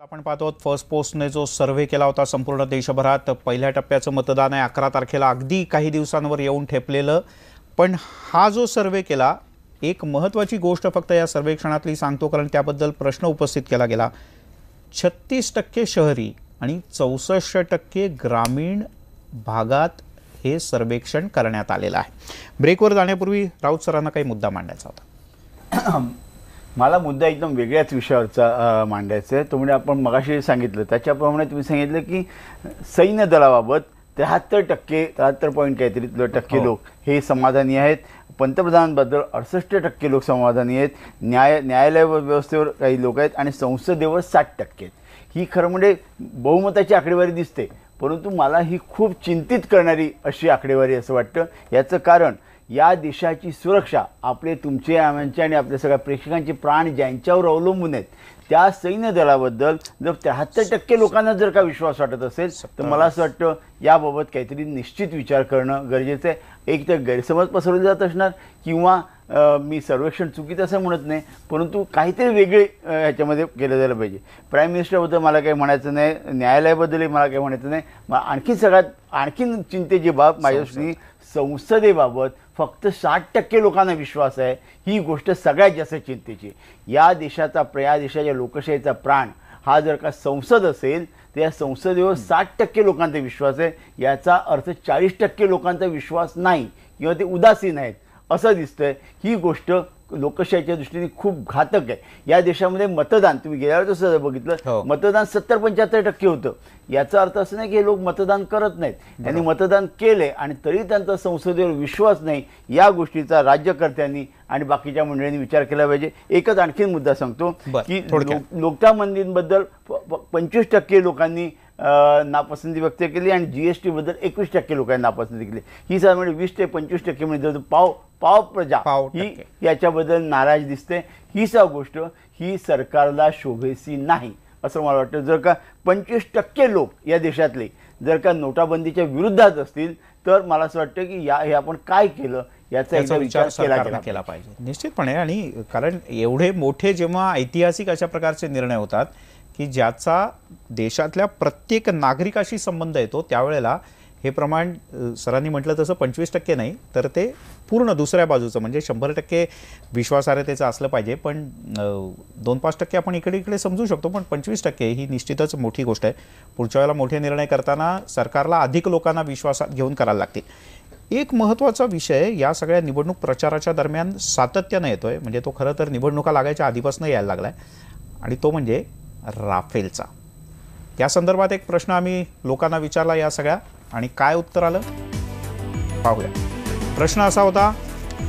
आपण पाहतो फर्स्ट पोस्टने जो सर्व्हे केला होता संपूर्ण देशभरात पहिल्या टप्प्याचं मतदान आहे 11 तारखेला अगदी काही दिवसांवर येऊन ठेपलेलं. पण हा जो सर्व्हे केला एक महत्त्वाची गोष्ट फक्त या सर्वेक्षणातली सांगतो, कारण त्याबद्दल प्रश्न उपस्थित केला गेला. 36% शहरी आणि 64% ग्रामीण भागात हे सर्वेक्षण करण्यात आलेलं आहे. ब्रेकवर जाण्यापूर्वी राऊत सरांना काही मुद्दा मांडायचा होता. मला मुद्दा एकदम वेगळ्याच विषयावरचा मांडायचा आहे. तो म्हणजे आपण मगाशी सांगितलं त्याच्याप्रमाणे तुम्ही सांगितलं की सैन्य दलाबाबत 73 पॉईंट काहीतरी टक्के लोक हे समाधानी आहेत. पंतप्रधानांबद्दल 68% लोक समाधानी आहेत. न्यायालय व्यवस्थेवर काही लोक आहेत आणि संसदेवर 60% आहेत. ही खरं म्हणजे बहुमताची आकडेवारी दिसते, परंतु मला ही खूप चिंतित करणारी अशी आकडेवारी असं वाटतं. याचं कारण या देशाची सुरक्षा आपले तुमचे आमचे आणि आपल्या सगळ्या प्रेक्षकांचे प्राण ज्यांच्यावर अवलंबून आहेत त्या सैन्य दलाबद्दल जर 73% लोकांना जर का विश्वास वाटत असेल तर मला असं वाटतं याबाबत काहीतरी निश्चित विचार करणं गरजेचं आहे. एक तर गैरसमज पसरवले जात असणार किंवा मी सर्वेक्षण चुकीचं असं म्हणत नाही, परंतु काहीतरी वेगळे ह्याच्यामध्ये केलं जायला पाहिजे. प्राईम मिनिस्टरबद्दल मला काही म्हणायचं नाही, न्यायालयाबद्दलही मला काही म्हणायचं नाही. आणखीन चिंतेची बाब माझ्यासाठी संसदेबाबत फक्त 60% लोकांना विश्वास आहे. ही गोष्ट सगळ्यात जास्त चिंतेची. या देशाच्या लोकशाहीचा प्राण हा जर का संसद असेल तर या संसदेवर 60% लोकांचा विश्वास आहे. याचा अर्थ 40% लोकांचा विश्वास नाही किंवा ते उदासीन आहेत असं दिसतंय. ही गोष्ट लोकशाहीच्या दृष्टीने खूप घातक आहे. या देशामध्ये मतदान तुम्ही गेल्यावर तसं बघितलं, मतदान 70-75% होतं. याचा अर्थ असं नाही की हे लोक मतदान करत नाहीत, त्यांनी मतदान केले आणि तरी त्यांचा संसदेवर विश्वास नाही. या गोष्टीचा राज्यकर्त्यांनी आणि बाकीच्या मंडळींनी विचार केला पाहिजे. एकच आणखीन मुद्दा सांगतो की लोकटा मंदिरांबद्दल 25% लोकांनी नापसंती व्यक्त केली आणि GST बद्दल 21% लोकांनी नापसंती केली. ही साधारण 20 ते 25% म्हणजे पाव प्रजा ही याच्याबद्दल नाराज दिसते. ही गोष्ट ही सरकारला शोभेसी नाही असं मला वाटतं. जर का 25% लोक या देशातले जर का नोटाबंदीच्या विरुद्धात असतील तर मला असं वाटतं की हे आपण काय केलं याचा एकदा विचार केला पाहिजे निश्चितपणे. आणि कारण एवढे मोठे जेव्हा ऐतिहासिक अशा प्रकारचे निर्णय होतात की ज्याचा देशातल्या प्रत्येक नागरिकाशी संबंध येतो त्यावेळेला हे प्रमाण सरांनी म्हटलं तसं 25% नाही तर ते पूर्ण दुसऱ्या बाजूचं म्हणजे 100% विश्वासार्हतेचं असलं पाहिजे. पण 2-5% आपण इकडे समजू शकतो, पण 25% ही निश्चितच मोठी गोष्ट आहे. पुढच्या वेळेला मोठे निर्णय करताना सरकारला अधिक लोकांना विश्वासात घेऊन करायला लागतील. एक महत्त्वाचा विषय या सगळ्या निवडणूक प्रचाराच्या दरम्यान सातत्यानं येतोय, म्हणजे तो खरं तर निवडणुका लागायच्या आधीपासून यायला लागला आहे, आणि तो म्हणजे राफेलचा. या संदर्भात एक प्रश्न आम्ही लोकांना विचारला या सगळ्या, आणि काय उत्तर आलं पाहूया. प्रश्न असा होता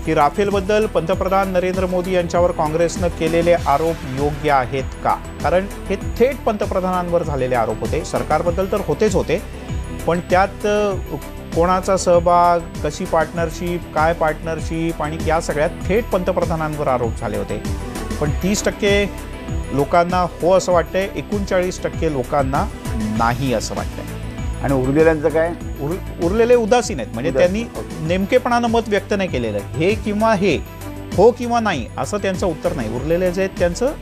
की राफेलबद्दल पंतप्रधान नरेंद्र मोदी यांच्यावर काँग्रेसनं केलेले आरोप योग्य आहेत का? कारण हे थेट पंतप्रधानांवर झालेले आरोप होते. सरकारबद्दल तर होते, पण त्यात कोणाचा सहभाग, कशी पार्टनरशिप, काय पार्टनरशिप, आणि या सगळ्यात थेट पंतप्रधानांवर आरोप झाले होते. पण 30% लोकांना हो असं वाटतंय, 39% लोकांना नाही असं वाटतंय. आणि उरलेल्यांचं काय? उरलेले उदासीन आहेत, म्हणजे त्यांनी नेमकेपणानं मत व्यक्त नाही केलेलं. हे किंवा हे, हो किंवा नाही असं त्यांचं उत्तर नाही. उरलेले जे आहेत त्यांचं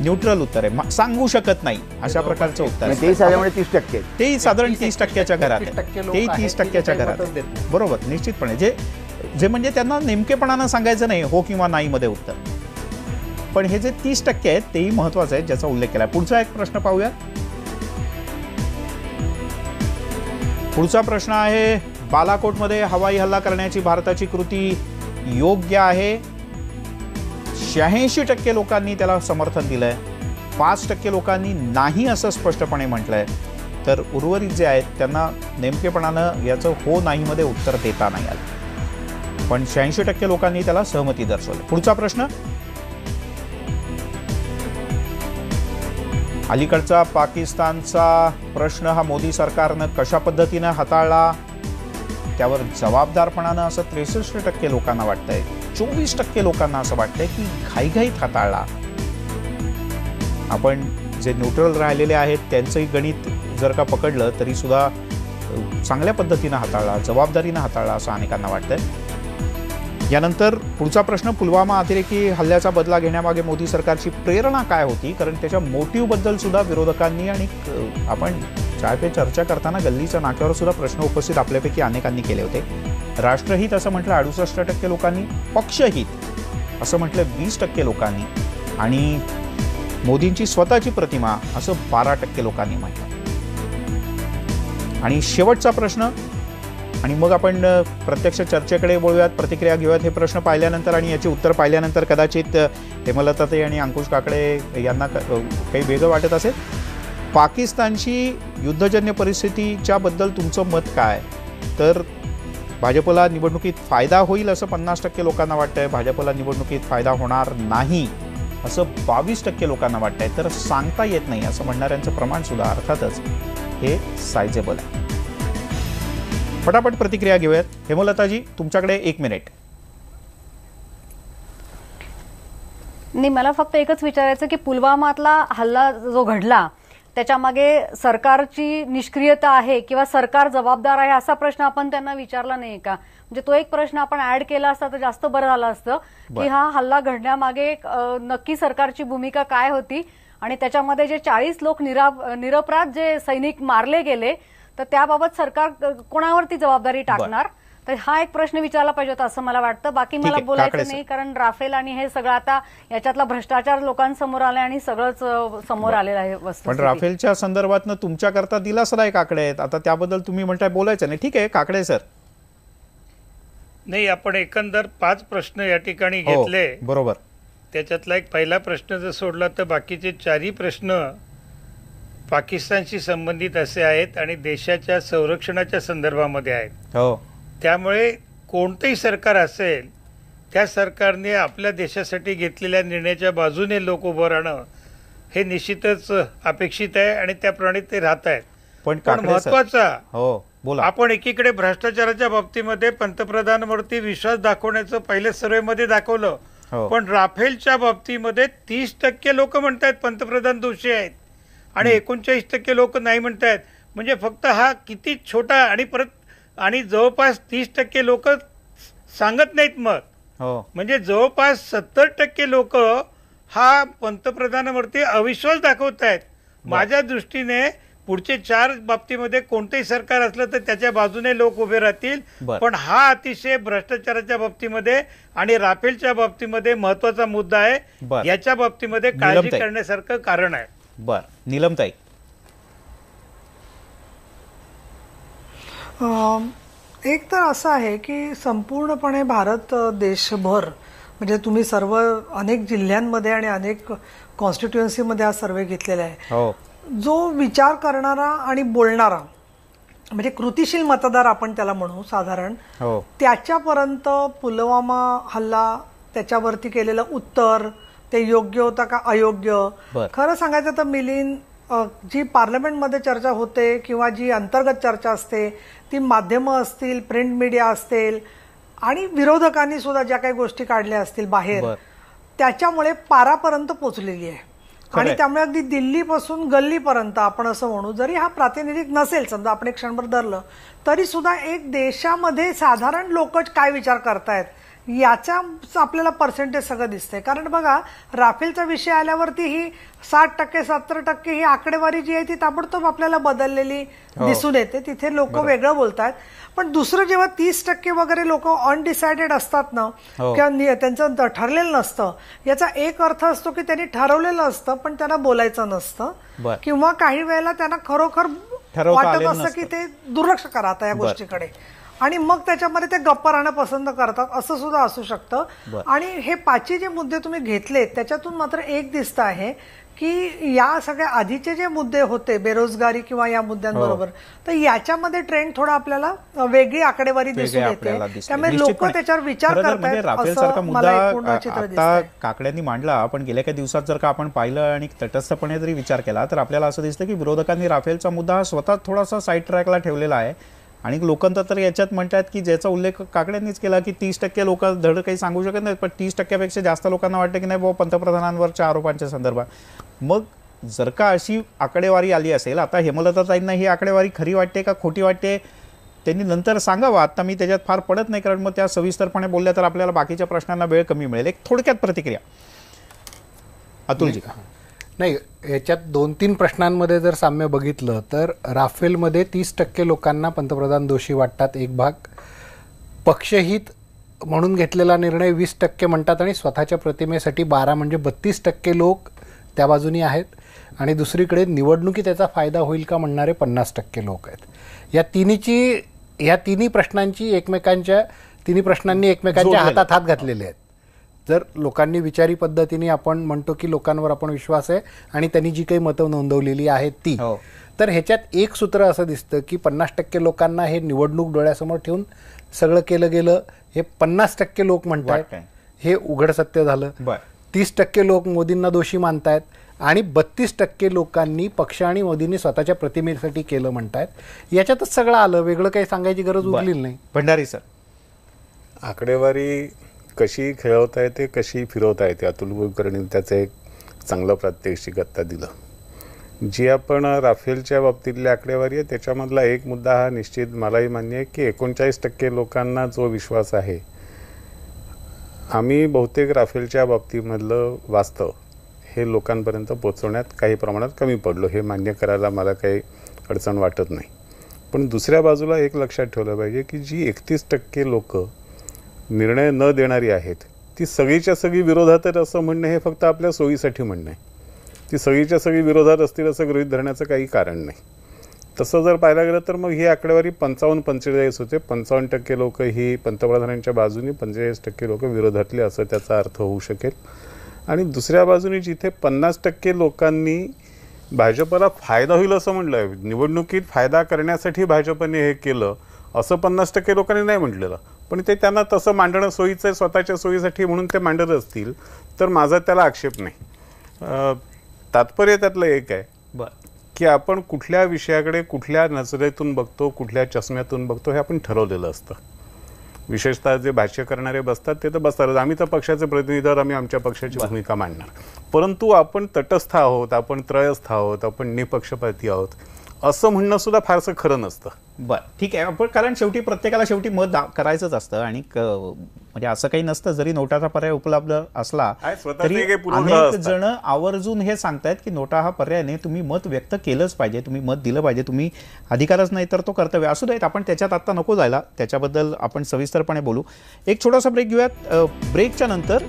न्यूट्रल उत्तर आहे, सांगू शकत नाही अशा प्रकारचं उत्तर. तेही साधारण 30%, तेही साधारण 30%च्या घरात आहे. तेही 30%च्या घरात आहे. बरोबर, निश्चितपणे जे म्हणजे त्यांना नेमकेपणानं सांगायचं नाही हो किंवा नाही मध्ये उत्तर. पण हे जे 30% आहेत तेही महत्वाचं आहे ज्याचा उल्लेख केला. पुढचा एक प्रश्न पाहूया. पुढचा प्रश्न आहे, बालाकोटमध्ये हवाई हल्ला करण्याची भारताची कृती योग्य आहे. 86% लोकांनी त्याला समर्थन दिलंय. 5% लोकांनी नाही असं स्पष्टपणे म्हटलंय. तर उर्वरित जे आहेत त्यांना नेमकेपणानं याचं हो नाही मध्ये उत्तर देता नाही आलं, पण 86% लोकांनी त्याला सहमती दर्शवली. पुढचा प्रश्न, अलीकडचा पाकिस्तानचा प्रश्न हा मोदी सरकारनं कशा पद्धतीनं हाताळला? त्यावर जबाबदारपणानं असं 63% लोकांना वाटतंय. 24% लोकांना असं वाटतंय की घाईघाईत हाताळला. आपण जे न्यूट्रल राहिलेले आहेत त्यांचंही गणित जर का पकडलं तरी सुद्धा चांगल्या पद्धतीनं हाताळला, जबाबदारीनं हाताळला असं अनेकांना वाटतंय. यानंतर पुढचा प्रश्न, पुलवामा अतिरेकी हल्ल्याचा बदला घेण्यामागे मोदी सरकारची प्रेरणा काय होती? कारण त्याच्या मोटिव्हबद्दल सुद्धा विरोधकांनी आणि आपण चाय पे चर्चा करताना गल्लीच्या नाक्यावर सुद्धा प्रश्न उपस्थित आपल्यापैकी अनेकांनी केले होते. राष्ट्रहित असं म्हटलं 68% लोकांनी, पक्षहित असं म्हटलं 20% लोकांनी आणि मोदींची स्वतःची प्रतिमा असं 12% लोकांनी म्हटलं. आणि शेवटचा प्रश्न, आणि मग आपण प्रत्यक्ष चर्चेकडे वळूयात, प्रतिक्रिया घेऊयात. हे प्रश्न पाहिल्यानंतर आणि याची उत्तर पाहिल्यानंतर कदाचित हेमलताताई आणि अंकुश काकडे यांना काही वेगळं वाटत असेल. पाकिस्तानची युद्धजन्य परिस्थितीच्या बद्दल तुमचं मत काय? तर भाजपला निवडणुकीत फायदा होईल असं 50% लोकांना वाटतंय, भाजपला निवडणुकीत फायदा होणार नाही असं 22% लोकांना वाटतंय, तर सांगता येत नाही असं म्हणणाऱ्यांचं प्रमाण सुद्धा अर्थातच हे सायझेबल आहे. फटाफट प्रतिक्रिया घेऊयात. हेमलताजी, तुमच्याकडे 1 मिनिट. नाही, मला फक्त एकच विचारायचं की पुलवामातला हल्ला जो घडला त्याच्यामागे सरकारची निष्क्रियता आहे किंवा सरकार जबाबदार आहे असा प्रश्न आपण त्यांना विचारला नाही का? म्हणजे तो एक प्रश्न आपण ऍड केला असता तर जास्त बरं झालं असतं की हा हल्ला घडण्यामागे नक्की सरकारची भूमिका काय होती आणि त्याच्यामध्ये जे 40 लोक निरपराध जे सैनिक मारले गेले तर त्याबाबत सरकार कोणावरती जबाबदारी टाकणार? तर हा एक प्रश्न विचारला पाहिजे होता असं मला वाटतं. बाकी मला बोलायचं नाही, कारण राफेल आणि हे सगळं आता याच्यातला भ्रष्टाचार लोकांसमोर आलाय आणि सगळंच समोर आलेलं आहे वस्तू. पण राफेलच्या संदर्भात तुमच्याकरता दिलासादायक आकडे आहेत, आता त्याबद्दल तुम्ही म्हणताय बोलायचं नाही. ठीक आहे काकडे सर. नाही, आपण एकंदर 5 प्रश्न या ठिकाणी घेतले. बरोबर. त्याच्यातला एक पहिला प्रश्न जर सोडला तर बाकीचे 4ही प्रश्न पाकिस्तानशी संबंधित असे आहेत आणि देशाच्या संरक्षणाच्या संदर्भामध्ये आहेत. हो. त्यामुळे कोणतेही सरकार असेल त्या सरकारने आपल्या देशासाठी घेतलेल्या निर्णयाच्या बाजूने लोक उभं राहणं हे निश्चितच अपेक्षित आहे आणि त्याप्रमाणे ते राहत आहेत. पण महत्वाचा, हो बोला, आपण एकीकडे भ्रष्टाचाराच्या बाबतीमध्ये पंतप्रधानांवरती विश्वास दाखवण्याचं पहिले सर्वेमध्ये दाखवलं, पण राफेलच्या बाबतीमध्ये 30% लोक म्हणतात पंतप्रधान दोषी आहेत आणि 39% लोक नाही म्हणतात. म्हणजे फक्त हा किती छोटा आणि परत आणि जवळपास 30% लोक सांगत नाहीत मत. म्हणजे जवळपास 70% लोक हा पंतप्रधानावरती अविश्वास दाखवत आहेत. माझ्या दृष्टीने पुढचे 4 बाबतीमध्ये कोणतेही सरकार असलं तर त्याच्या बाजूने लोक उभे राहतील. पण हा अतिशय भ्रष्टाचाराच्या बाबतीमध्ये आणि राफेलच्या बाबतीमध्ये महत्वाचा मुद्दा आहे. याच्या बाबतीमध्ये काळजी करण्यासारखं कारण आहे. बर, नीलमताई. एक तर असं आहे की संपूर्णपणे भारत देशभर म्हणजे तुम्ही सर्व अनेक जिल्ह्यांमध्ये आणि अनेक कॉन्स्टिट्युएन्सीमध्ये हा सर्वे घेतलेला आहे. जो विचार करणारा आणि बोलणारा म्हणजे कृतिशील मतदार आपण त्याला म्हणू साधारण, त्याच्यापर्यंत पुलवामा हल्ला त्याच्यावरती केलेलं उत्तर ते योग्य होता का अयोग्य, खरं सांगायचं तर मिलिंद, जी पार्लमेंटमध्ये चर्चा होते किंवा जी अंतर्गत चर्चा असते ती माध्यमं असतील, प्रिंट मीडिया असतील आणि विरोधकांनी सुद्धा ज्या काही गोष्टी काढल्या असतील बाहेर, त्याच्यामुळे पारापर्यंत पोचलेली आहे. आणि त्यामुळे अगदी दिल्लीपासून गल्लीपर्यंत आपण असं म्हणू, जरी हा प्रातिनिधिक नसेल, समजा आपण एक क्षणभर धरलं तरी सुद्धा एक देशामध्ये साधारण लोक काय विचार करतायत याचा आपल्याला पर्सेंटेज सगळं दिसतंय. कारण बघा, राफेलचा विषय आल्यावरती ही 60% 70% ही आकडेवारी जी आहे ती ताबडतोब आपल्याला बदललेली दिसून येते. तिथे लोक वेगळं बोलतात. पण दुसरं जेव्हा 30% वगैरे लोक अनडिसाइडेड असतात ना किंवा त्यांचं ठरलेलं नसतं, याचा एक अर्थ असतो की त्यांनी ठरवलेलं असतं पण त्यांना बोलायचं नसतं किंवा काही वेळेला त्यांना खरोखर वाटत असतं की ते दुर्लक्ष करा आता या गोष्टीकडे आणि मग त्याच्यामध्ये ते गप्प राहणं पसंत करतात, असं सुद्धा असू शकतं. आणि हे 5 जे मुद्दे तुम्ही घेतलेत त्याच्यातून मात्र एक दिसतं आहे की या सगळ्या आधीचे जे मुद्दे होते बेरोजगारी किंवा या मुद्द्यांबरोबर, तर याच्यामध्ये ट्रेंड थोडा आपल्याला वेगळी आकडेवारी दिसून येते. त्यामुळे लोक त्याच्यावर विचार करतात. राफेलसारखा मुद्दा काकड्यांनी मांडला, पण गेल्या काही दिवसात जर का आपण पाहिलं आणि तटस्थपणे जरी विचार केला तर आपल्याला असं दिसतं की विरोधकांनी राफेलचा मुद्दा स्वतः थोडासा साईड ट्रॅकला ठेवलेला आहे. आणि लोकांतर तर याच्यात म्हणतात की ज्याचा उल्लेख काकड्यांनीच केला की 30% लोक धड काही सांगू शकत नाहीत, पण 30%पेक्षा जास्त लोकांना वाटतं की नाही बाबा पंतप्रधानांवरच्या आरोपांच्या संदर्भात. मग जर का अशी आकडेवारी आली असेल, आता हेमलताताईंना ही आकडेवारी खरी वाटते का खोटी वाटते त्यांनी नंतर सांगावं. आता मी त्याच्यात फार पडत नाही, कारण मग त्या सविस्तरपणे बोलल्या तर आपल्याला बाकीच्या प्रश्नांना वेळ कमी मिळेल. एक थोडक्यात प्रतिक्रिया अतुलजी. नाही, याच्यात 2-3 प्रश्नांमध्ये जर साम्य बघितलं तर राफेलमध्ये 30% लोकांना पंतप्रधान दोषी वाटतात एक भाग, पक्षहित म्हणून घेतलेला निर्णय 20% म्हणतात आणि स्वतःच्या प्रतिमेसाठी 12 म्हणजे 32% लोक त्या बाजूनी आहेत. आणि दुसरीकडे निवडणुकीत त्याचा फायदा होईल का म्हणणारे 50% लोक आहेत. या तिन्ही प्रश्नांनी एकमेकांच्या हातात हात घातलेले आहेत. जर लोकांनी विचारी पद्धतीने आपण म्हणतो की लोकांवर आपण विश्वास आहे आणि त्यांनी जी काही मतं नोंदवलेली आहेत ती, तर ह्याच्यात एक सूत्र असं दिसतं की 50% लोकांना हे निवडणूक डोळ्यासमोर ठेवून सगळं केलं गेलं, हे 50% लोक म्हणतात हे उघड सत्य झालं. 30% लोक मोदींना दोषी मानतायत आणि 32% लोकांनी पक्ष आणि मोदींनी स्वतःच्या प्रतिमेसाठी केलं म्हणतायत. याच्यातच सगळं आलं, वेगळं काही सांगायची गरज उरलेली नाही. भंडारी सर, आकडेवारी कशी खेळवता येते, कशी फिरवता येते, अतुल कुलकर्णी त्याचं एक चांगलं प्रात्यक्षिक आत्ता दिलं. जी आपण राफेलच्या बाबतीतली आकडेवारी आहे त्याच्यामधला एक मुद्दा हा निश्चित मलाही मान्य आहे की 39% लोकांना जो विश्वास आहे, आम्ही बहुतेक राफेलच्या बाबतीमधलं वास्तव हे लोकांपर्यंत पोचवण्यात काही प्रमाणात कमी पडलो, हे मान्य करायला मला काही अडचण वाटत नाही. पण दुसऱ्या बाजूला एक लक्षात ठेवलं पाहिजे की जी 31% लोक निर्णय न देणारी आहेत ती सगळीच्या सगळी विरोधात असं म्हणणं हे फक्त आपल्या सोयीसाठी म्हणणं आहे. ती सगळीच्या सगळी विरोधात असतील असं गृहीत धरण्याचं काही कारण नाही. तसं जर पाहायला गेलं तर मग ही आकडेवारी 55-45 होते. 55% लोक ही पंतप्रधानांच्या बाजूनी, 45% लोक विरोधातले असं त्याचा अर्थ होऊ शकेल. आणि दुसऱ्या बाजूने जिथे 50% लोकांनी भाजपला फायदा होईल असं म्हणलं आहे, निवडणुकीत फायदा करण्यासाठी भाजपने हे केलं असं 50% लोकांनी नाही म्हटलेलं, पण ते त्यांना तसं मांडणं सोयीचं आहे स्वतःच्या सोयीसाठी म्हणून ते मांडत असतील तर माझा त्याला आक्षेप नाही. तात्पर्य त्यातलं एक आहे की आपण कुठल्या विषयाकडे कुठल्या नजरेतून बघतो, कुठल्या चष्म्यातून बघतो हे आपण ठरवलेलं असतं. विशेषतः जे भाष्य करणारे बसतात ते तर बसतातच, आम्ही तर पक्षाचे प्रतिनिधी आहोत, आम्ही आमच्या पक्षाची भूमिका मांडणार. परंतु आपण तटस्थ आहोत, आपण त्रयस्थ आहोत, आपण निपक्षपाती आहोत असं म्हणणं सुद्धा फारसं खरं नसतं. बरं, ठीक आहे. पण कारण शेवटी प्रत्येकाला शेवटी मत करायचंच असतं आणि म्हणजे असं काही नसतं, जरी नोटाचा पर्याय उपलब्ध असला तरी अनेक जण आवर्जून हे सांगतायत की नोटा हा पर्याय नाही, तुम्ही मत व्यक्त केलंच पाहिजे, तुम्ही मत दिलं पाहिजे, तुम्ही अधिकारच नाही तर तो कर्तव्य असू देत. आपण त्याच्यात आता नको जायला, त्याच्याबद्दल आपण सविस्तरपणे बोलू. एक छोटासा ब्रेक घेऊयात. ब्रेकच्या नंतर